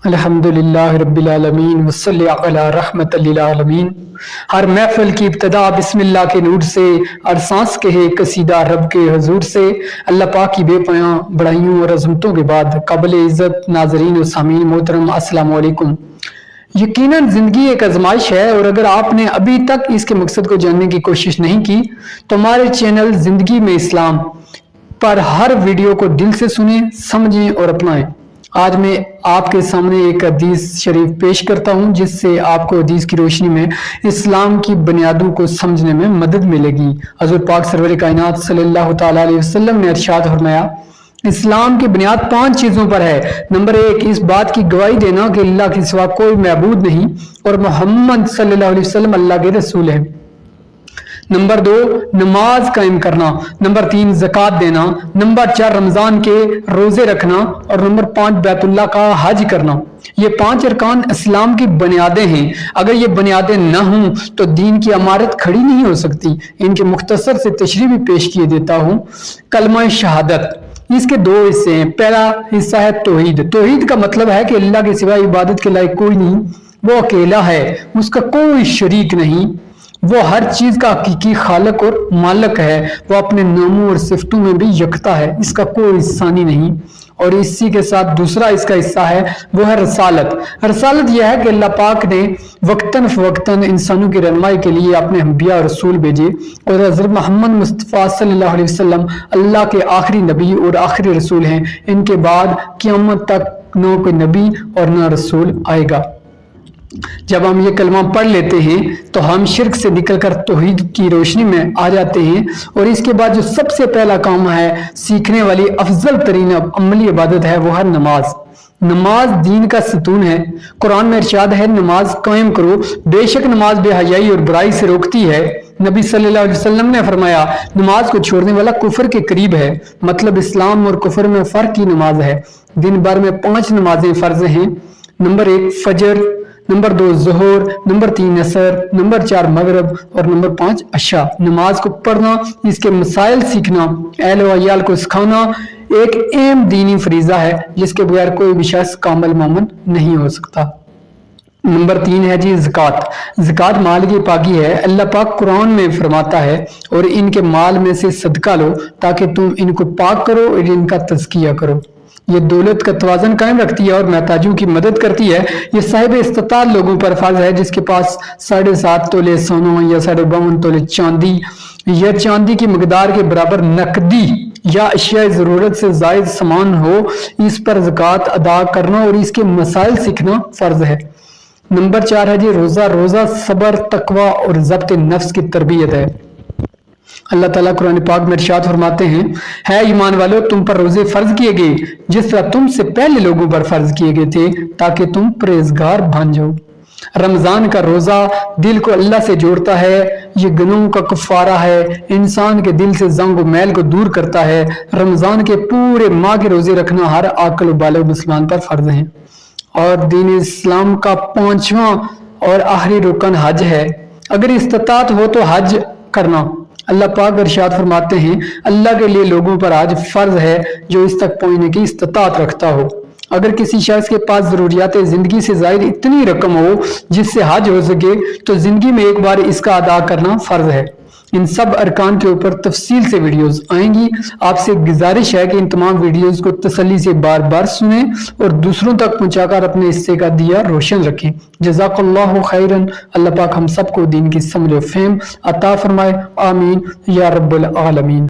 الحمدللہ رب العالمین وصلی علی رحمت للعالمین۔ ہر محفل کی ابتدا بسم اللہ کے نور سے، ہر سانس کہے قصیدہ رب کے حضور سے۔ اللہ پاک کی بے پناہ بڑائیوں اور عظمتوں کے بعد قابل عزت ناظرین و سامعین محترم السلام علیکم۔ یقیناً زندگی ایک آزمائش ہے، اور اگر آپ نے ابھی تک اس کے مقصد کو جاننے کی کوشش نہیں کی تو ہمارے چینل زندگی میں اسلام پر ہر ویڈیو کو دل سے سنیں، سمجھیں اور اپنائیں۔ آج میں آپ کے سامنے ایک حدیث شریف پیش کرتا ہوں جس سے آپ کو حدیث کی روشنی میں اسلام کی بنیادوں کو سمجھنے میں مدد ملے گی۔ حضور پاک سرور کائنات صلی اللہ تعالی علیہ وسلم نے ارشاد فرمایا، اسلام کی بنیاد 5 چیزوں پر ہے۔ نمبر 1، اس بات کی گواہی دینا کہ اللہ کے سوا کوئی معبود نہیں اور محمد صلی اللہ علیہ وسلم اللہ کے رسول ہے۔ نمبر 2، نماز قائم کرنا۔ نمبر 3، زکوٰۃ دینا۔ نمبر 4، رمضان کے روزے رکھنا۔ اور نمبر 5، بیت اللہ کا حج کرنا۔ یہ 5 ارکان اسلام کی بنیادیں ہیں۔ اگر یہ بنیادیں نہ ہوں تو دین کی عمارت کھڑی نہیں ہو سکتی۔ ان کے مختصر سے تشریح بھی پیش کیے دیتا ہوں۔ کلمہ شہادت، اس کے 2 حصے ہیں۔ پہلا حصہ ہے توحید۔ توحید کا مطلب ہے کہ اللہ کے سوا عبادت کے لائق کوئی نہیں، وہ اکیلا ہے، اس کا کوئی شریک نہیں، وہ ہر چیز کا حقیقی خالق اور مالک ہے، وہ اپنے ناموں اور صفتوں میں بھی یکتا ہے، اس کا کوئی ثانی نہیں۔ اور اسی کے ساتھ دوسرا اس کا حصہ ہے، وہ ہے رسالت۔ رسالت یہ ہے کہ اللہ پاک نے وقتاً فوقتاً انسانوں کی رہنمائی کے لیے اپنے انبیاء اور رسول بھیجے، اور حضرت محمد مصطفیٰ صلی اللہ علیہ وسلم اللہ کے آخری نبی اور آخری رسول ہیں۔ ان کے بعد قیامت تک نہ کوئی نبی اور نہ رسول آئے گا۔ جب ہم یہ کلمہ پڑھ لیتے ہیں تو ہم شرک سے نکل کر توحید کی روشنی میں آ جاتے ہیں، اور اس کے بعد جو سب سے پہلا کام ہے، سیکھنے والی افضل ترین عملی عبادت ہے، وہ ہے نماز۔ نماز دین کا ستون ہے۔ قرآن میں ارشاد ہے، نماز قائم کرو، بے شک نماز بے حیائی اور برائی سے روکتی ہے۔ نبی صلی اللہ علیہ وسلم نے فرمایا، نماز کو چھوڑنے والا کفر کے قریب ہے۔ مطلب اسلام اور کفر میں فرق کی نماز ہے۔ دن بھر میں 5 نمازیں فرض ہیں۔ نمبر 1 فجر، نمبر 2 ظہر، نمبر 3 عصر، نمبر 4 مغرب اور نمبر 5 عشاء۔ نماز کو پڑھنا، اس کے مسائل سیکھنا، اہل و عیال کو سکھانا ایک اہم دینی فریضہ ہے جس کے بغیر کوئی بھی شخص کامل مومن نہیں ہو سکتا۔ نمبر 3 ہے جی زکوٰۃ۔ زکوٰۃ مال کی پاکی ہے۔ اللہ پاک قرآن میں فرماتا ہے، اور ان کے مال میں سے صدقہ لو تاکہ تم ان کو پاک کرو اور ان کا تزکیہ کرو۔ یہ دولت کا توازن قائم رکھتی ہے اور محتاجوں کی مدد کرتی ہے۔ یہ صاحب استطاعت لوگوں پر فرض ہے جس کے پاس 7.5 تولے سونا یا 52 تولے چاندی یا چاندی کی مقدار کے برابر نقدی یا اشیاء ضرورت سے زائد سامان ہو، اس پر زکوٰۃ ادا کرنا اور اس کے مسائل سیکھنا فرض ہے۔ نمبر 4 ہے جی روزہ۔ روزہ صبر، تقوی اور ضبط نفس کی تربیت ہے۔ اللہ تعالیٰ قرآن پاک میں ارشاد فرماتے ہیں، ہے ایمان والو، تم پر روزے فرض کیے گئے جس طرح تم سے پہلے لوگوں پر فرض کیے گئے تھے تاکہ تم پرہیزگار بن جاؤ۔ رمضان کا روزہ دل کو اللہ سے جوڑتا ہے، یہ گناہوں کا کفارہ ہے، انسان کے دل سے زنگ و میل کو دور کرتا ہے۔ رمضان کے پورے ماہ کے روزے رکھنا ہر عاقل و بالغ مسلمان پر فرض ہے۔ اور دین اسلام کا 5واں اور آخری رکن حج ہے۔ اگر استطاعت ہو تو حج کرنا۔ اللہ پاک ارشاد فرماتے ہیں، اللہ کے لیے لوگوں پر حج فرض ہے جو اس تک پہنچنے کی استطاعت رکھتا ہو۔ اگر کسی شخص کے پاس ضروریات زندگی سے زائد اتنی رقم ہو جس سے حج ہو سکے تو زندگی میں ایک بار اس کا ادا کرنا فرض ہے۔ ان سب ارکان کے اوپر تفصیل سے ویڈیوز آئیں گی۔ آپ سے گزارش ہے کہ ان تمام ویڈیوز کو تسلی سے بار بار سنیں اور دوسروں تک پہنچا کر اپنے حصے کا دیا روشن رکھیں۔ جزاک اللہ خیرن۔ اللہ پاک ہم سب کو دین کی سمجھ و فہم عطا فرمائے، آمین یا رب العالمین۔